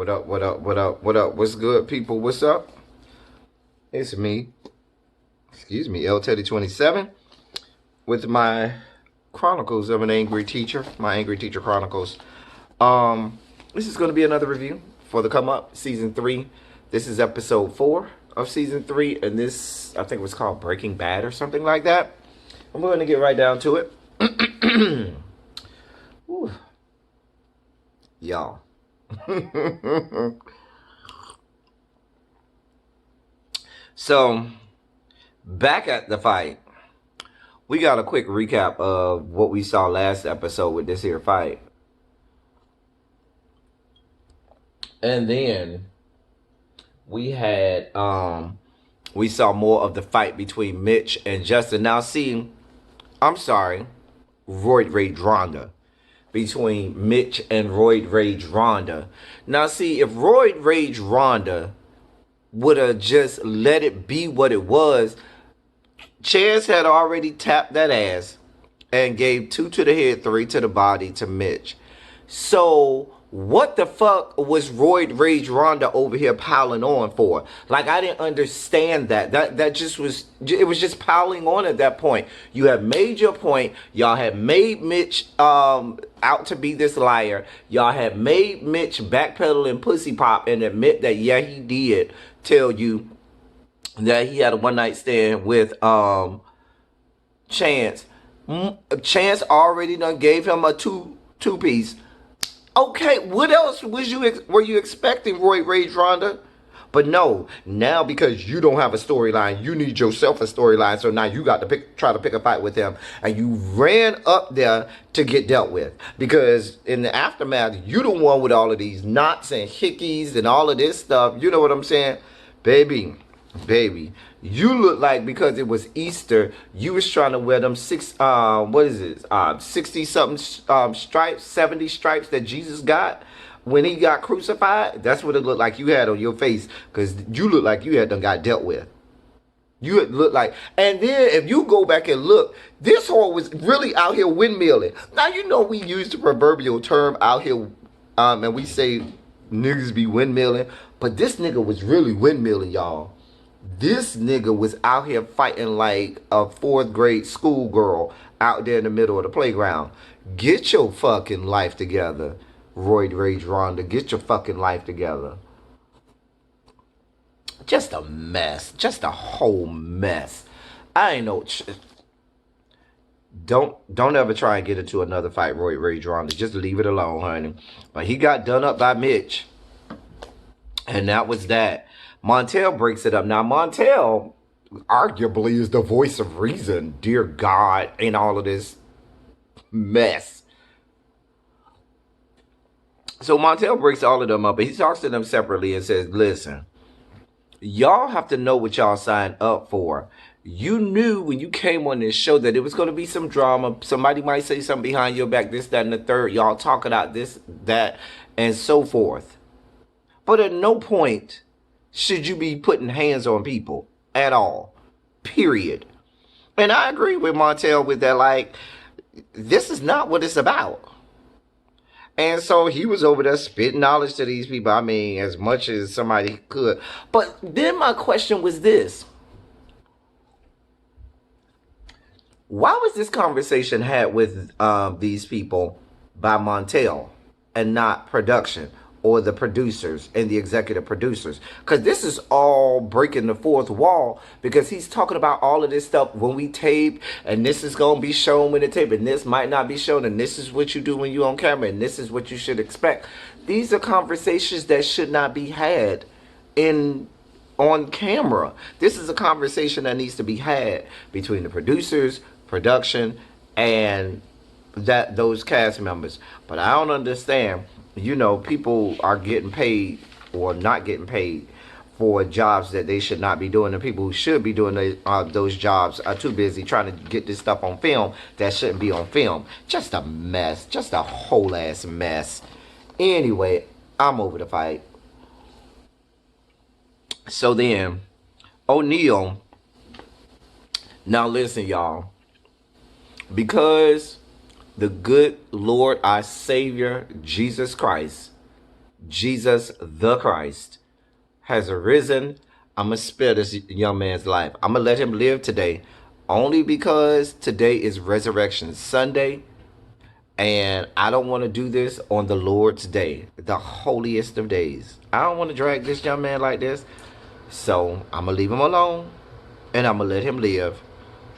What up, what up, what up, what up? What's good, people? What's up? It's me, L Teddy 27, with my Chronicles of an Angry Teacher, my Angry Teacher Chronicles. This is going to be another review for the Come Up, Season 3. This is Episode 4 of Season 3, and this, I think it was called Breaking Bad or something like that. I'm going to get right down to it. Y'all. So, back at the fight, we got a quick recap of what we saw last episode with this here fight. And then we had, we saw more of the fight between Mitch and Justin. Now, see, Royd Rage Rhonda. Between Mitch and Royd Rage Rhonda. Now, see, if Royd Rage Rhonda would have just let it be what it was, Chance had already tapped that ass and gave 2 to the head, 3 to the body to Mitch. So, what the fuck was Royd Rage Rhonda over here piling on for? Like, I didn't understand that. That just was, it was just piling on at that point. You have made your point. Y'all have made Mitch out to be this liar. Y'all have made Mitch backpedal and pussy pop and admit that, yeah, he did tell you that he had a one-night stand with Chance. Chance already done gave him a two-piece. Okay, what else were you expecting, Royd Rage Rhonda? But no, now because you don't have a storyline, you need yourself a storyline. So now you got to try to pick a fight with him, and you ran up there to get dealt with. Because in the aftermath, you the one with all of these knots and hickeys and all of this stuff. You know what I'm saying, baby? You look like because it was Easter, you was trying to wear them 60 something stripes, 70 stripes that Jesus got when he got crucified. That's what it looked like you had on your face, because you look like you had done got dealt with. You look like, and then if you go back and look, this whore was really out here windmilling. Now, you know, we use the proverbial term out here, and we say niggas be windmilling, but this nigga was really windmilling, y'all. This nigga was out here fighting like a 4th grade schoolgirl out there in the middle of the playground. Get your fucking life together, Royd Rage Rhonda. Get your fucking life together. Just a mess. Just a whole mess. I ain't no... Don't ever try and get into another fight, Royd Rage Rhonda. Just leave it alone, honey. But he got done up by Mitch. And that was that. Montel breaks it up. Now, Montel arguably is the voice of reason, dear God, in all of this mess. So Montel breaks all of them up, and he talks to them separately and says, listen, y'all have to know what y'all signed up for. You knew when you came on this show that it was going to be some drama. Somebody might say something behind your back, this, that, and the third. Y'all talk about this, that, and so forth. But at no point should you be putting hands on people at all, period. And I agree with Montel with that, like, this is not what it's about. And so he was over there spitting knowledge to these people, I mean, as much as somebody could. But then my question was this. Why was this conversation had with these people by Montel and not production? Or the producers and the executive producers, because this is all breaking the fourth wall, because he's talking about all of this stuff when we tape, and this is going to be shown when the tape, and this might not be shown, and this is what you do when you're on camera, and this is what you should expect. These are conversations that should not be had on camera. This is a conversation that needs to be had between the producers, production, and those cast members. But I don't understand. You know, people are getting paid or not getting paid for jobs that they should not be doing. The people who should be doing those jobs are too busy trying to get this stuff on film that shouldn't be on film. Just a mess. Just a whole ass mess. Anyway, I'm over the fight. So then, O'Neal. Now listen, y'all. Because the good Lord, our Savior, Jesus Christ, Jesus the Christ has arisen. I'm going to spare this young man's life. I'm going to let him live today only because today is Resurrection Sunday. And I don't want to do this on the Lord's day, the holiest of days. I don't want to drag this young man like this. So I'm going to leave him alone. And I'm going to let him live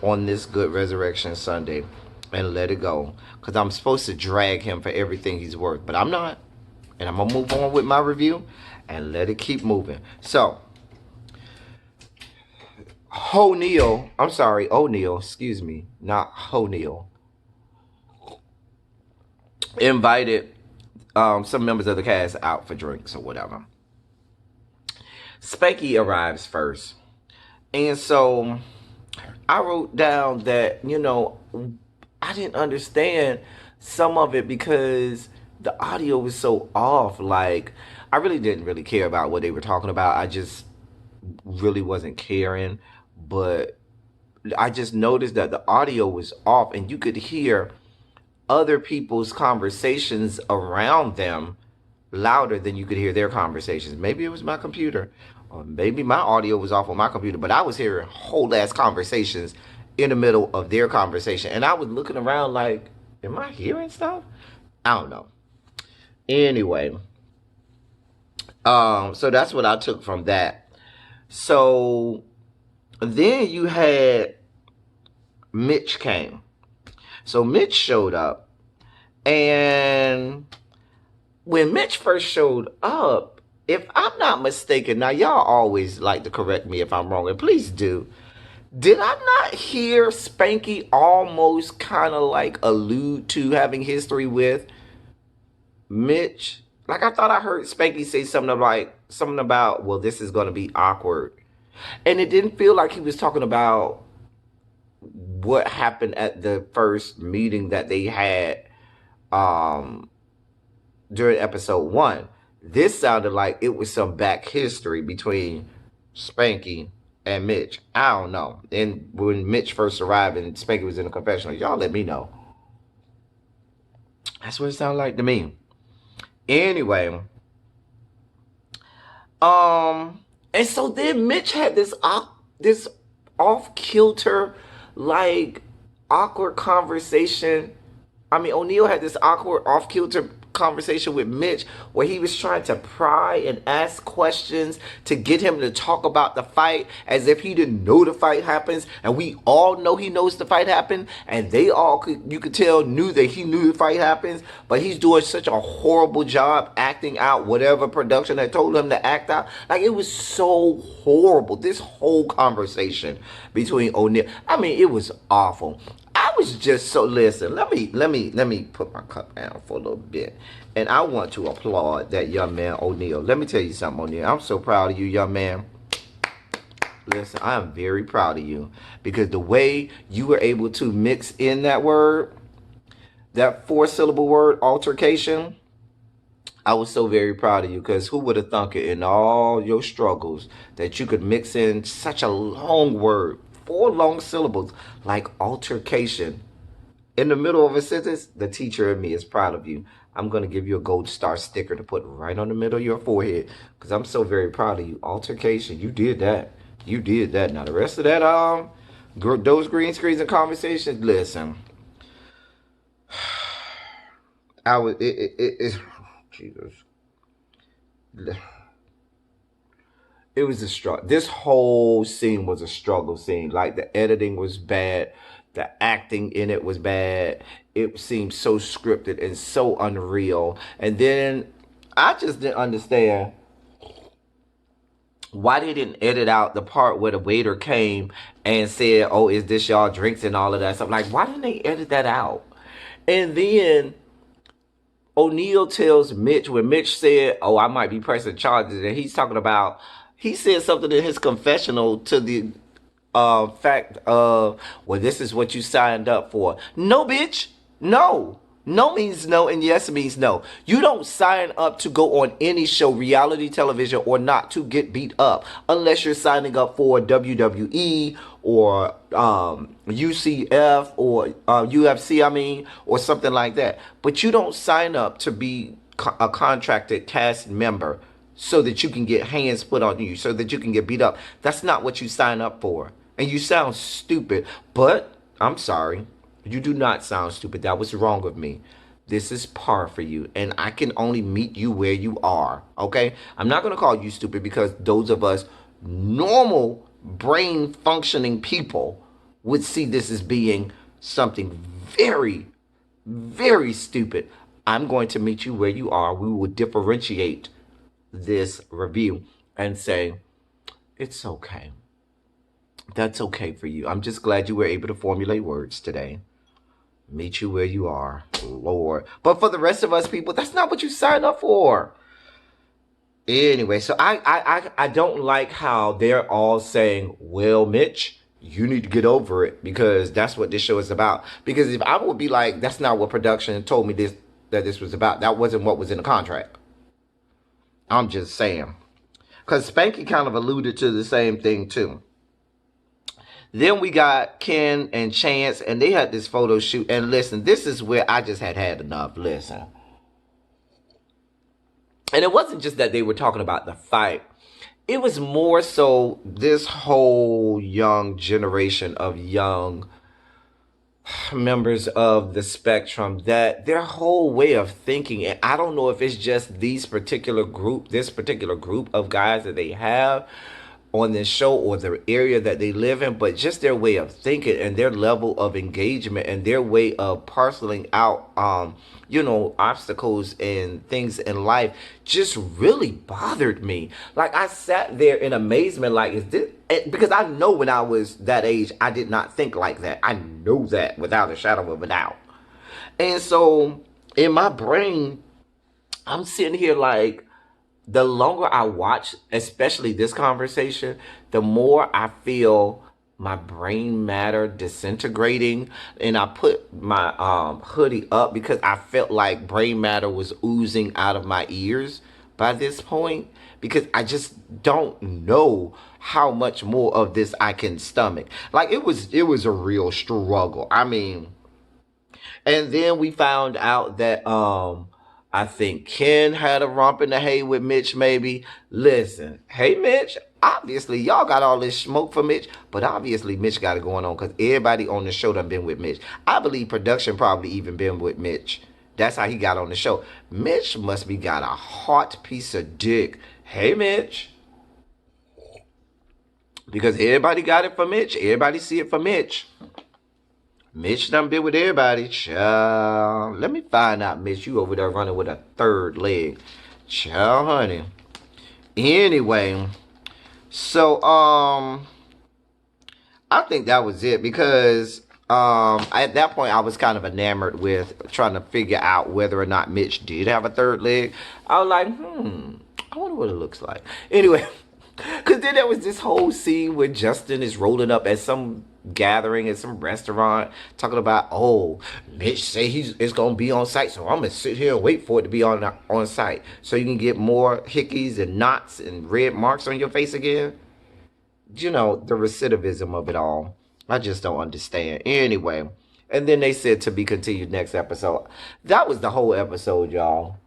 on this good Resurrection Sunday. And let it go. Because I'm supposed to drag him for everything he's worth. But I'm not. And I'm going to move on with my review. And let it keep moving. So, O'Neal, excuse me. Not O'Neal. Invited some members of the cast out for drinks or whatever. Spanky arrives first. And so I wrote down that, I didn't understand some of it because the audio was so off. Like, I really didn't really care about what they were talking about. I just really wasn't caring. But I just noticed that the audio was off and you could hear other people's conversations around them louder than you could hear their conversations. Maybe it was my computer, or maybe my audio was off on my computer, but I was hearing whole ass conversations in the middle of their conversation. And I was looking around like, am I hearing stuff? I don't know. Anyway, so that's what I took from that. So then you had Mitch came. So Mitch showed up, and when Mitch first showed up, if I'm not mistaken, now y'all always like to correct me if I'm wrong, and please do. Did I not hear Spanky almost kind of like allude to having history with Mitch? Like I thought I heard Spanky say something about, well, this is going to be awkward. And it didn't feel like he was talking about what happened at the first meeting that they had during episode 1. This sounded like it was some back history between Spanky and Mitch. I don't know. And when Mitch first arrived and Spanky was in the confessional, y'all let me know. That's what it sounded like to me. Anyway. And so then Mitch had this off-kilter, like, awkward conversation. I mean, O'Neal had this awkward, off-kilter conversation with Mitch where he was trying to pry and ask questions to get him to talk about the fight as if he didn't know the fight happens, and we all know he knows the fight happened, and they all you could tell knew that he knew the fight happens, but he's doing such a horrible job acting out whatever production had told him to act out. Like, it was so horrible, this whole conversation between O'Neal. I mean, it was awful. I was just so, listen, let me put my cup down for a little bit. And I want to applaud that young man, O'Neal. Let me tell you something, O'Neal. I'm so proud of you, young man. Listen, I am very proud of you. Because the way you were able to mix in that word, that 4-syllable word, altercation, I was so very proud of you. Because who would have thunk it in all your struggles that you could mix in such a long word, 4 long syllables, like altercation, in the middle of a sentence? The teacher in me is proud of you. I'm going to give you a gold star sticker to put right on the middle of your forehead because I'm so very proud of you. Altercation, you did that. You did that. Now the rest of that, those green screens and conversations, listen. Jesus. It was a struggle. This whole scene was a struggle scene. Like, the editing was bad. The acting in it was bad. It seemed so scripted and so unreal. And then I just didn't understand why they didn't edit out the part where the waiter came and said, oh, is this y'all drinks and all of that stuff. Like, why didn't they edit that out? And then O'Neal tells Mitch, when Mitch said, oh, I might be pressing charges, and he's talking about, he said something in his confessional to the fact of, well, this is what you signed up for. No, bitch. No. No means no, and yes means no. You don't sign up to go on any show, reality television or not, to get beat up unless you're signing up for WWE or UCF or UFC, or something like that. But you don't sign up to be a contracted cast member so that you can get hands put on you, so that you can get beat up. That's not what you sign up for. And you sound stupid, but I'm sorry. You do not sound stupid. That was wrong of me. This is par for you, and I can only meet you where you are, okay? I'm not going to call you stupid because those of us normal brain functioning people would see this as being something very, very stupid. I'm going to meet you where you are. We will differentiate this review and say, it's okay. That's okay for you. I'm just glad you were able to formulate words today. Meet you where you are, Lord. But for the rest of us people, that's not what you signed up for. Anyway, so I don't like how they're all saying, well, Mitch, you need to get over it, because that's what this show is about. Because if I would be like, that's not what production told me that this was about. That wasn't what was in the contract. I'm just saying. Because Spanky kind of alluded to the same thing too. Then we got Ken and Chance, and they had this photo shoot. And listen, this is where I just had enough. Listen. And it wasn't just that they were talking about the fight. It was more so this whole young generation of young members of the spectrum, that their whole way of thinking, and I don't know if it's just this particular group of guys that they have on this show or the area that they live in, but just their way of thinking and their level of engagement and their way of parceling out obstacles and things in life just really bothered me. Like, I sat there in amazement, like, is this, because I know when I was that age I did not think like that. I know that without a shadow of a doubt. And so in my brain I'm sitting here like, the longer I watch, especially this conversation, the more I feel my brain matter disintegrating. And I put my hoodie up because I felt like brain matter was oozing out of my ears by this point, because I just don't know how much more of this I can stomach. Like, it was a real struggle. I mean, and then we found out that I think Ken had a romp in the hay with Mitch, maybe. Listen, hey, Mitch, obviously, y'all got all this smoke for Mitch, but obviously Mitch got it going on because everybody on the show done been with Mitch. I believe production probably even been with Mitch. That's how he got on the show. Mitch must be got a hot piece of dick. Hey, Mitch. Because everybody got it for Mitch. Everybody see it for Mitch. Mitch done been with everybody. Child, let me find out, Mitch, you over there running with a third leg. Child, honey. Anyway, so I think that was it, because at that point I was kind of enamored with trying to figure out whether or not Mitch did have a third leg. I was like, I wonder what it looks like. Anyway, because then there was this whole scene where Justin is rolling up at some gathering at some restaurant talking about, oh, Mitch say it's gonna be on site, so I'm gonna sit here and wait for it to be on site so you can get more hickeys and knots and red marks on your face again. You know, the recidivism of it all. I just don't understand. Anyway, and then they said to be continued next episode. That was the whole episode, y'all.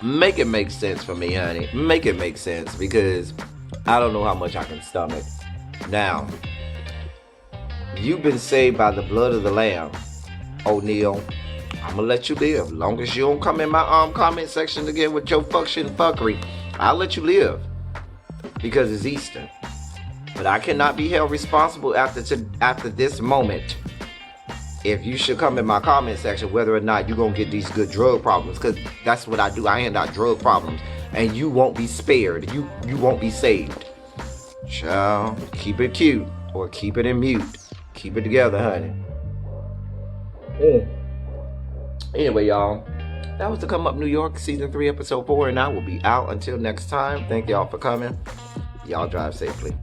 Make it make sense for me, honey. Make it make sense, because I don't know how much I can stomach. Now, you've been saved by the blood of the Lamb, O'Neal. I'm gonna let you live. Long as you don't come in my comment section again with your fuckery, I'll let you live, because it's Easter. But I cannot be held responsible after this moment if you should come in my comment section whether or not you're gonna get these good drug problems, because that's what I do. I hand out drug problems, and you won't be spared. You won't be saved. Child, keep it cute or keep it in mute. Keep it together, honey. Anyway, y'all, that was the Come Up New York Season 3, Episode 4, and I will be out until next time. Thank y'all for coming. Y'all drive safely.